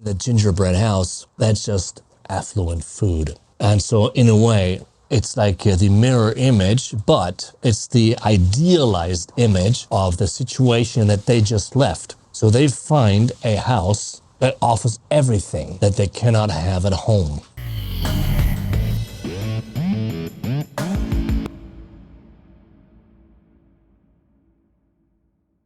The gingerbread house, that's just affluent food. And so in a way, it's like the mirror image, but it's the idealized image of the situation that they just left. So they find a house that offers everything that they cannot have at home.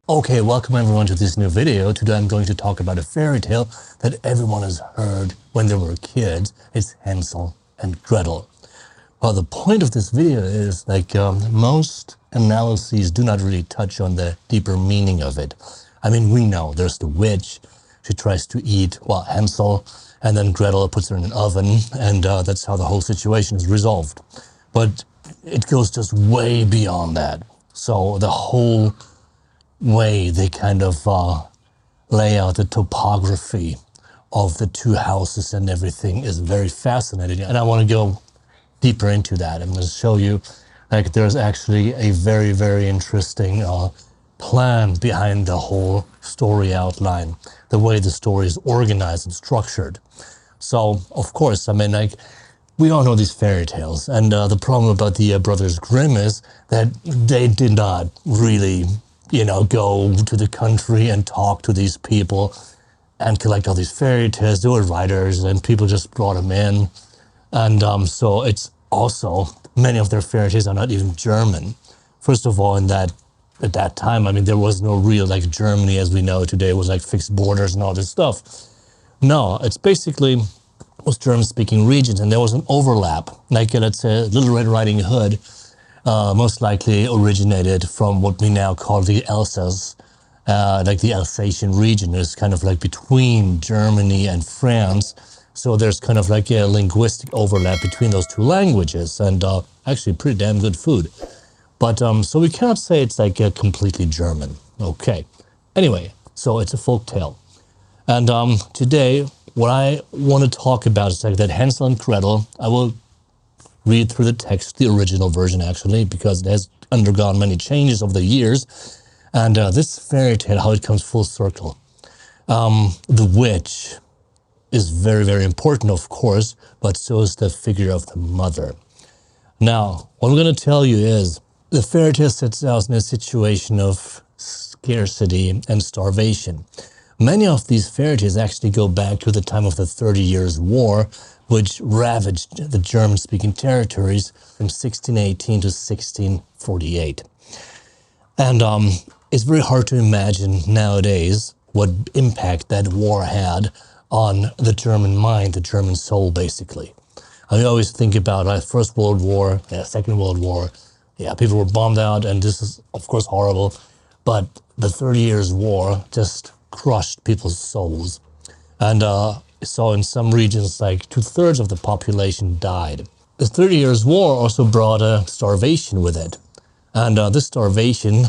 Okay, welcome everyone to this new video. Today I'm going to talk about a fairy tale that everyone has heard when they were kids. It's Hansel and Gretel. Well, the point of this video is most analyses do not really touch on the deeper meaning of it. I mean, we know there's the witch. She tries to eat, well, Hansel, and then Gretel puts her in an oven, and that's how the whole situation is resolved. But it goes just way beyond that. So the whole way they kind of lay out the topography of the two houses and everything is very fascinating. And I want to go deeper into that. I'm going to show you there's actually a very, very interesting plan behind the whole story outline, the way the story is organized and structured. So, of course, I mean, we all know these fairy tales. And the problem about the Brothers Grimm is that they did not really go to the country and talk to these people and collect all these fairy tales. They were writers and people just brought them in. And so it's also, many of their fairy tales are not even German. First of all, at that time, I mean, there was no real Germany as we know it today. It was fixed borders and all this stuff. No, it's basically was German-speaking regions, and there was an overlap. Let's say Little Red Riding Hood most likely originated from what we now call the Alsace, the Alsatian region. Is kind of between Germany and France. So there's kind of a linguistic overlap between those two languages, and actually pretty damn good food. But so we cannot say it's completely German. Okay. Anyway, so it's a folk tale. And today, what I want to talk about is that Hansel and Gretel. I will read through the text, the original version actually, because it has undergone many changes over the years. And this fairy tale, how it comes full circle. The witch is very, very important, of course, but so is the figure of the mother. Now, what I'm going to tell you is the fairy tale sets out in a situation of scarcity and starvation. Many of these fairy tales actually go back to the time of the 30 Years' War, which ravaged the German-speaking territories from 1618 to 1648. And it's very hard to imagine nowadays what impact that war had on the German mind, the German soul, basically. I always think about First World War, Second World War. Yeah, people were bombed out, and this is, of course, horrible. But the 30 Years' War just crushed people's souls. And so in some regions, 2/3 of the population died. The 30 Years' War also brought a starvation with it. And this starvation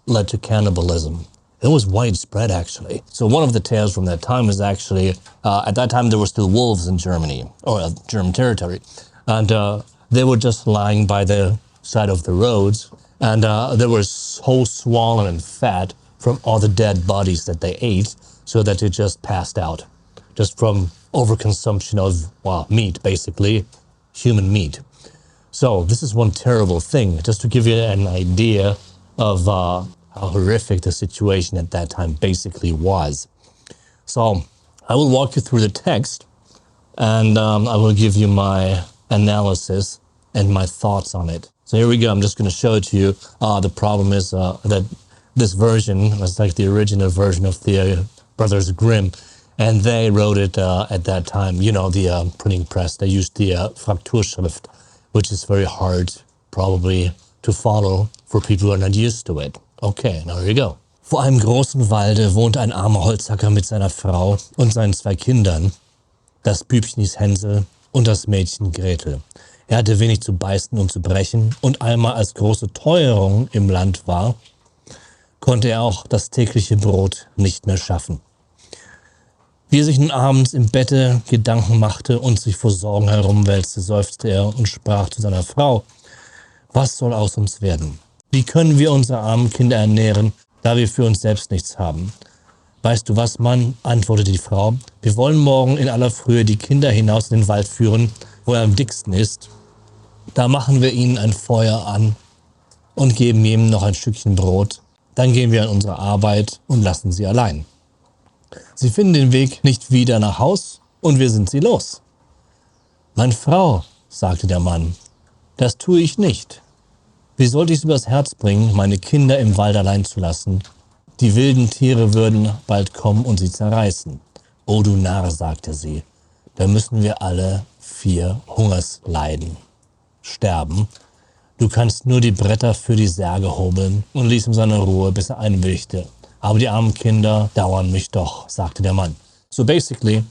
led to cannibalism. It was widespread, actually. So one of the tales from that time is actually, at that time there were still wolves in Germany, or German territory. And they were just lying by the side of the roads. And they were so swollen and fat from all the dead bodies that they ate, so that they just passed out. Just from overconsumption of, well, meat, basically, human meat. So this is one terrible thing, just to give you an idea of how horrific the situation at that time basically was. So I will walk you through the text, and I will give you my analysis and my thoughts on it. So here we go. I'm just going to show it to you. The problem is that this version was the original version of the Brothers Grimm. And they wrote it at that time, the printing press. They used the Frakturschrift, which is very hard, probably, to follow for people who are not used to it. Okay, now here you go. Vor einem großen Walde wohnte ein armer Holzhacker mit seiner Frau und seinen 2 Kindern. Das Bübchen hieß Hänsel und das Mädchen Gretel. Er hatte wenig zu beißen und zu brechen, und einmal als große Teuerung im Land war, konnte er auch das tägliche Brot nicht mehr schaffen. Wie er sich nun abends im Bette Gedanken machte und sich vor Sorgen herumwälzte, seufzte er und sprach zu seiner Frau: Was soll aus uns werden? Wie können wir unsere armen Kinder ernähren, da wir für uns selbst nichts haben? Weißt du was, Mann, antwortete die Frau, wir wollen morgen in aller Frühe die Kinder hinaus in den Wald führen, wo er am dicksten ist. Da machen wir ihnen ein Feuer an und geben ihm noch ein Stückchen Brot. Dann gehen wir an unsere Arbeit und lassen sie allein. Sie finden den Weg nicht wieder nach Haus und wir sind sie los. Meine Frau, sagte der Mann, das tue ich nicht. Wie sollte ich es übers Herz bringen, meine Kinder im Wald allein zu lassen? Die wilden Tiere würden bald kommen und sie zerreißen. Oh du Narr, sagte sie, da müssen wir alle 4 Hungersleiden sterben. Du kannst nur die Bretter für die Särge hobeln, und ließ ihm seine Ruhe, bis er einwilligte. Aber die armen Kinder dauern mich doch, sagte der Mann. So basically,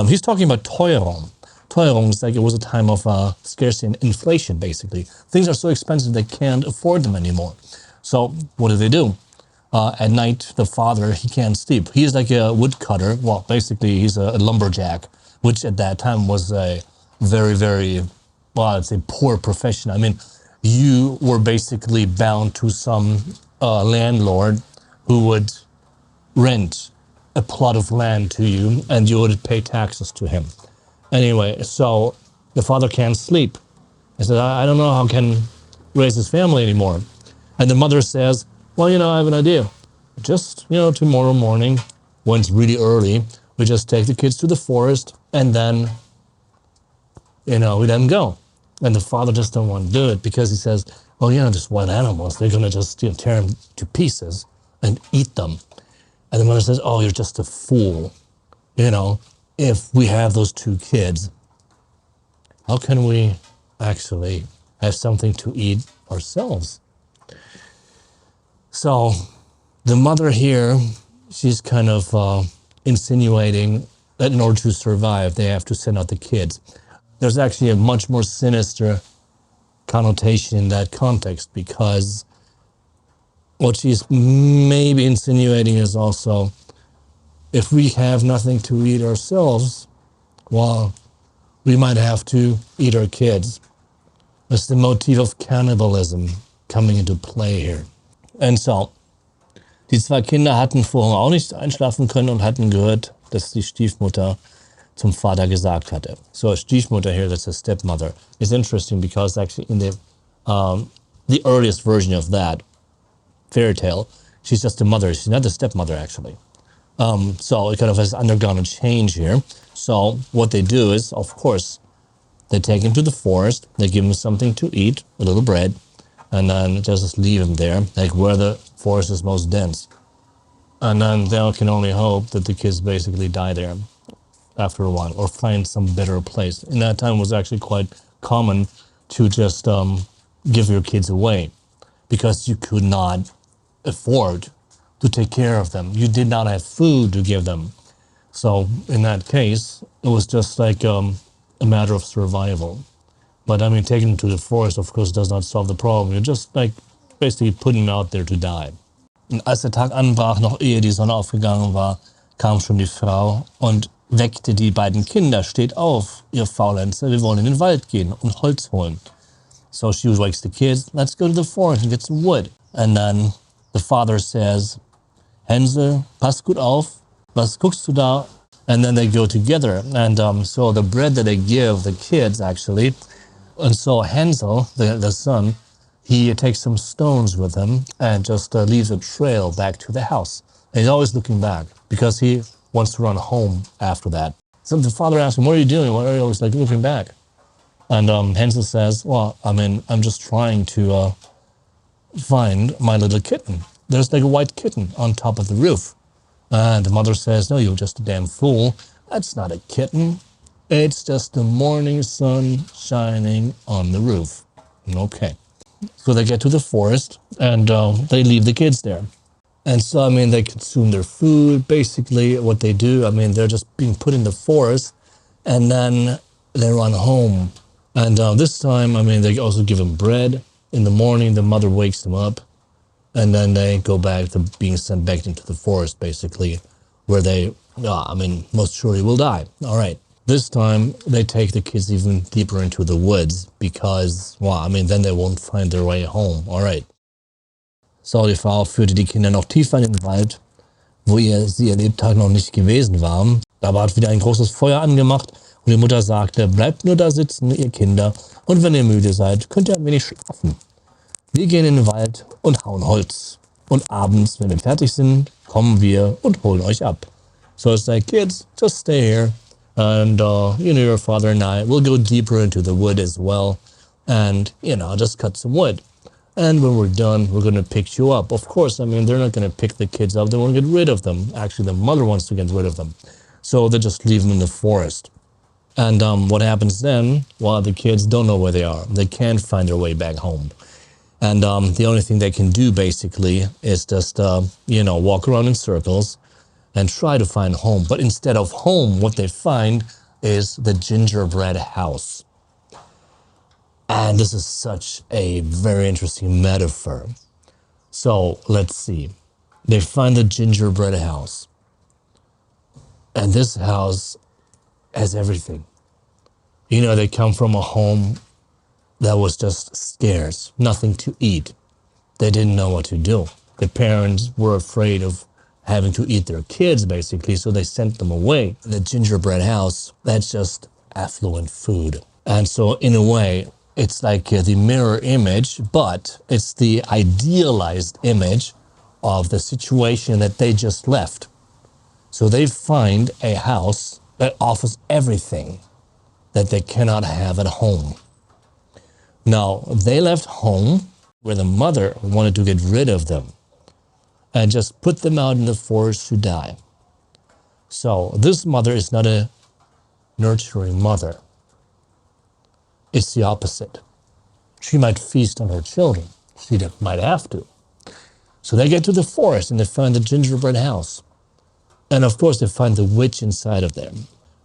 he's talking about Teuerung. Teuerung is like it was a time of scarcity and inflation, basically. Things are so expensive they can't afford them anymore. So what do? At night, the father, he can't sleep. He's like a woodcutter. Well, basically, he's a lumberjack, which at that time was a very, very, well, I'd say poor profession. I mean, you were basically bound to some landlord who would rent a plot of land to you, and you would pay taxes to him. Anyway, so the father can't sleep. He said, I don't know how he can raise his family anymore. And the mother says, well, I have an idea. Just, tomorrow morning, when it's really early, we just take the kids to the forest, and then, we let them go. And the father just don't want to do it because he says, well, just wild animals, they're going to just tear them to pieces and eat them. And the mother says, oh, you're just a fool. If we have those 2 kids, how can we actually have something to eat ourselves? So the mother here, she's kind of insinuating that in order to survive, they have to send out the kids. There's actually a much more sinister connotation in that context, because what she's maybe insinuating is also, if we have nothing to eat ourselves, well, we might have to eat our kids. That's the motif of cannibalism coming into play here. And so, die 2 Kinder hatten vorher auch nicht einschlafen können und hatten gehört, dass die Stiefmutter zum Vater gesagt hatte. So a Stiefmutter here, that's a stepmother. It's interesting because actually in the earliest version of that fairy tale, she's just a mother. She's not the stepmother, actually. So it kind of has undergone a change here. So what they do is, of course, they take him to the forest, they give him something to eat, a little bread, and then just leave him there, like where the forest is most dense. And then they can only hope that the kids basically die there after a while, or find some better place. In that time, it was actually quite common to just give your kids away, because you could not afford to take care of them. You did not have food to give them. So in that case, it was just like a matter of survival. But I mean, taking them to the forest, of course, does not solve the problem. You're just like basically putting them out there to die. Und als der Tag anbrach, noch ehe die Sonne aufgegangen war, kam schon die Frau und weckte die beiden Kinder. Steht auf, ihr Faulenzer, wir wollen in den Wald gehen und Holz holen. So she wakes the kids, let's go to the forest and get some wood. And then the father says, Hänsel, pass gut auf, was guckst du da? And then they go together. And so the bread that they give the kids, actually, and so Hansel, the son, he takes some stones with him and just leaves a trail back to the house. And he's always looking back because he wants to run home after that. So the father asks him, what are you doing? Why are you always looking back? And Hansel says, well, I mean, I'm just trying to find my little kitten. There's like a white kitten on top of the roof. And the mother says, no, you're just a damn fool. That's not a kitten. It's just the morning sun shining on the roof. Okay. So they get to the forest and they leave the kids there. And so, I mean, they consume their food. Basically, what they do, I mean, they're just being put in the forest and then they run home. And this time, I mean, they also give them bread. In the morning, the mother wakes them up. And then they go back to being sent back into the forest, basically, where they, I mean, most surely will die. All right. This time, they take the kids even deeper into the woods because, well, I mean, then they won't find their way home. All right. So, die Frau führte die Kinder noch tiefer in den Wald, wo sie ihr Lebtag noch nicht gewesen war. Da war wieder ein großes Feuer angemacht und die Mutter sagte, bleibt nur da sitzen, ihr Kinder, und wenn ihr müde seid, könnt ihr ein wenig schlafen. Wir gehen in den Wald und hauen Holz. Und abends, wenn wir fertig sind, kommen wir und holen euch ab. So it's like, kids, just stay here. And, your father and I will go deeper into the wood as well. And, just cut some wood. And when we're done, we're going to pick you up. Of course, they're not going to pick the kids up. They want to get rid of them. Actually, the mother wants to get rid of them. So they just leave them in the forest. And what happens then? Well, the kids don't know where they are. They can't find their way back home. And the only thing they can do, basically, is just, walk around in circles and try to find home. But instead of home, what they find is the gingerbread house. And this is such a very interesting metaphor. So let's see. They find the gingerbread house. And this house has everything. They come from a home that was just scarce, nothing to eat. They didn't know what to do. The parents were afraid of having to eat their kids, basically, so they sent them away. The gingerbread house, that's just affluent food. And so, in a way, it's like the mirror image, but it's the idealized image of the situation that they just left. So they find a house that offers everything that they cannot have at home. Now, they left home where the mother wanted to get rid of them and just put them out in the forest to die. So this mother is not a nurturing mother. It's the opposite. She might feast on her children. She might have to. So they get to the forest and they find the gingerbread house. And of course, they find the witch inside of there.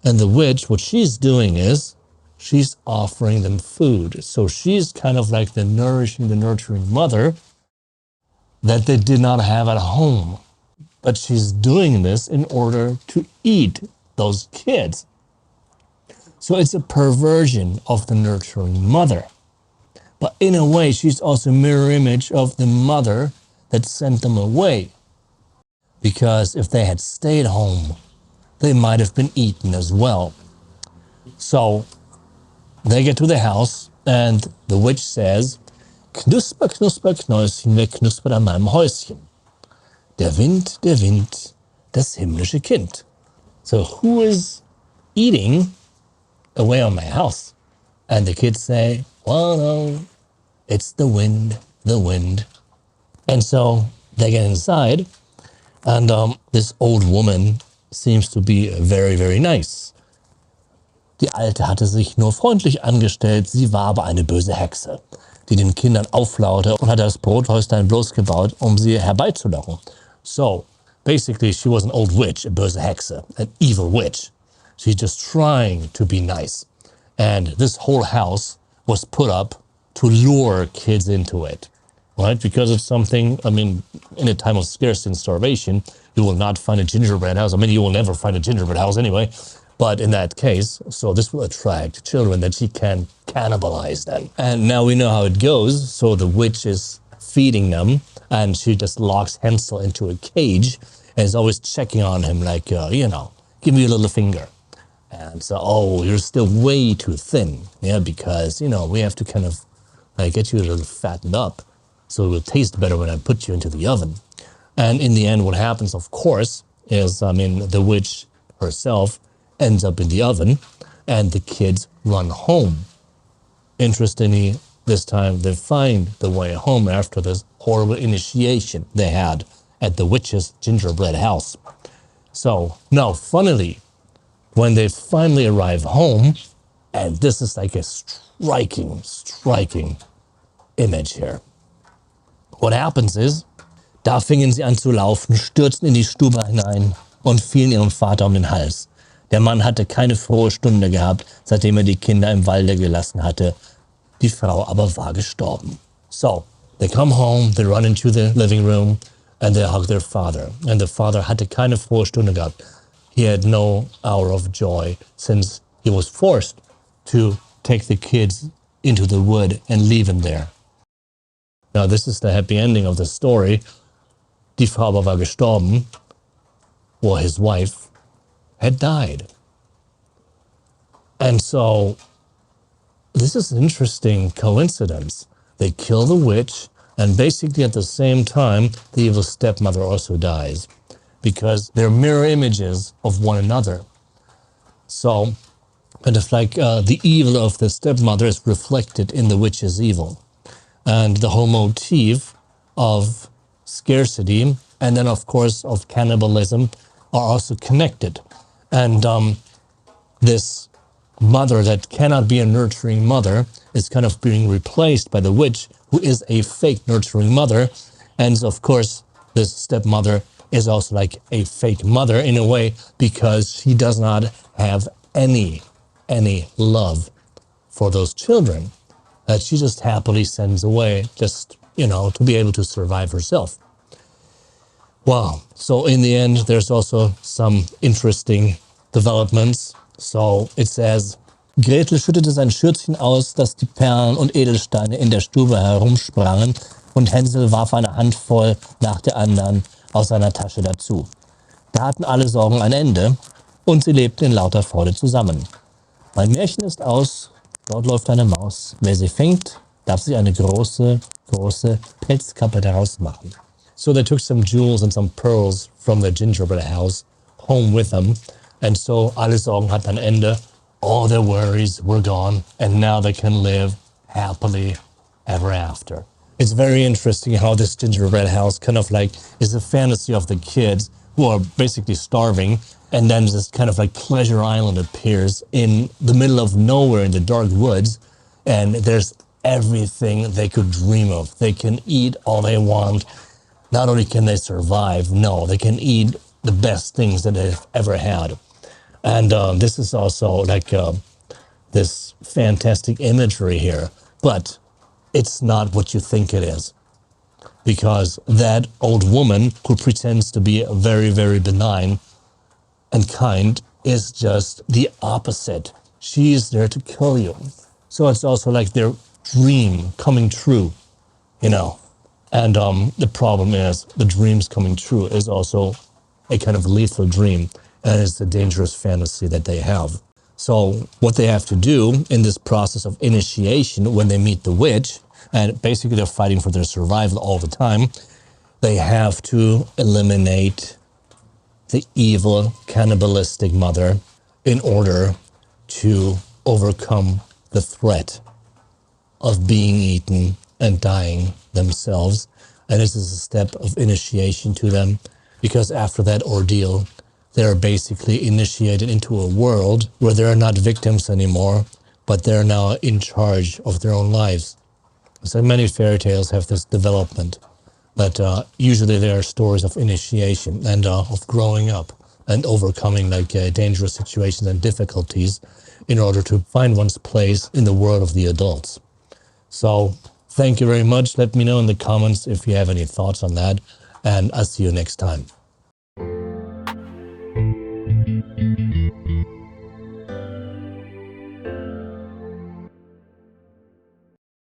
And the witch, what she's doing is she's offering them food. So she's kind of like the nurturing mother that they did not have at home. But she's doing this in order to eat those kids. So it's a perversion of the nurturing mother. But in a way, she's also a mirror image of the mother that sent them away. Because if they had stayed home, they might have been eaten as well. So they get to the house and the witch says, Knusper, knusper, Knäuschen, wer knuspert an meinem Häuschen? Der Wind, das himmlische Kind. So who is eating away on my house? And the kids say, well, no, it's the wind, the wind. And so they get inside, and this old woman seems to be very, very nice. Die Alte hatte sich nur freundlich angestellt, sie war aber eine böse Hexe, die den Kindern auflaute und hatte das Brothäuslein bloß gebaut, um sie herbeizulocken. So, basically, she was an old witch, a böse Hexe, an evil witch. She's just trying to be nice. And this whole house was put up to lure kids into it, right? Because of something, in a time of scarcity and starvation, you will not find a gingerbread house. You will never find a gingerbread house anyway. But in that case, so this will attract children that she can cannibalize them. And now we know how it goes. So the witch is feeding them and she just locks Hansel into a cage and is always checking on him like, give me a little finger. And so, oh, you're still way too thin. Yeah, because, we have to kind of get you a little fattened up so it will taste better when I put you into the oven. And in the end, what happens, of course, is, the witch herself ends up in the oven and the kids run home. Interestingly, this time they find the way home after this horrible initiation they had at the witch's gingerbread house. So now, funnily, when they finally arrive home, and this is like a striking image here. What happens is, da fingen sie an zu laufen, stürzten in die Stube hinein und fielen ihrem Vater um den Hals. Der Mann hatte keine frohe Stunde gehabt, seitdem er die Kinder im Walde gelassen hatte. Die Frau aber war gestorben. So, they come home, they run into the living room, and they hug their father. And the father hatte keine frohe Stunde gehabt. He had no hour of joy since he was forced to take the kids into the wood and leave them there. Now, this is the happy ending of the story. Die Frau aber war gestorben. or his wife, had died. And so this is an interesting coincidence. They kill the witch, and basically at the same time, the evil stepmother also dies, because they're mirror images of one another. So kind of like the evil of the stepmother is reflected in the witch's evil. And the whole motif of scarcity and then, of course, of cannibalism are also connected. And this mother that cannot be a nurturing mother is kind of being replaced by the witch, who is a fake nurturing mother. And of course, this stepmother is also like a fake mother in a way, because she does not have any love for those children that she just happily sends away, just, to be able to survive herself. Wow. So in the end, there's also some interesting developments. So it says, Gretel schüttete sein Schürzchen aus, dass die Perlen und Edelsteine in der Stube herumsprangen, und Hänsel warf eine Handvoll nach der anderen aus seiner Tasche dazu. Da hatten alle Sorgen ein Ende, und sie lebten in lauter Freude zusammen. Mein Märchen ist aus, dort läuft eine Maus. Wer sie fängt, darf sich eine große Pelzkappe daraus machen. So they took some jewels and some pearls from the gingerbread house home with them. And so alle Sorgen hatten ein Ende. All their worries were gone. And now they can live happily ever after. It's very interesting how this gingerbread house kind of like is a fantasy of the kids who are basically starving. And then this kind of like pleasure island appears in the middle of nowhere in the dark woods. And there's everything they could dream of. They can eat all they want. Not only can they survive, no, they can eat the best things that they've ever had. And this is also like this fantastic imagery here. But it's not what you think it is. Because that old woman who pretends to be very, very benign and kind is just the opposite. She is there to kill you. So it's also like their dream coming true, And the problem is the dreams coming true is also a kind of lethal dream, and it's a dangerous fantasy that they have. So what they have to do in this process of initiation when they meet the witch, and basically they're fighting for their survival all the time, they have to eliminate the evil cannibalistic mother in order to overcome the threat of being eaten and dying themselves. And this is a step of initiation to them, because after that ordeal, they're basically initiated into a world where they're not victims anymore, but they're now in charge of their own lives. So many fairy tales have this development, but usually they are stories of initiation and of growing up and overcoming dangerous situations and difficulties in order to find one's place in the world of the adults. So thank you very much. Let me know in the comments if you have any thoughts on that, and I'll see you next time.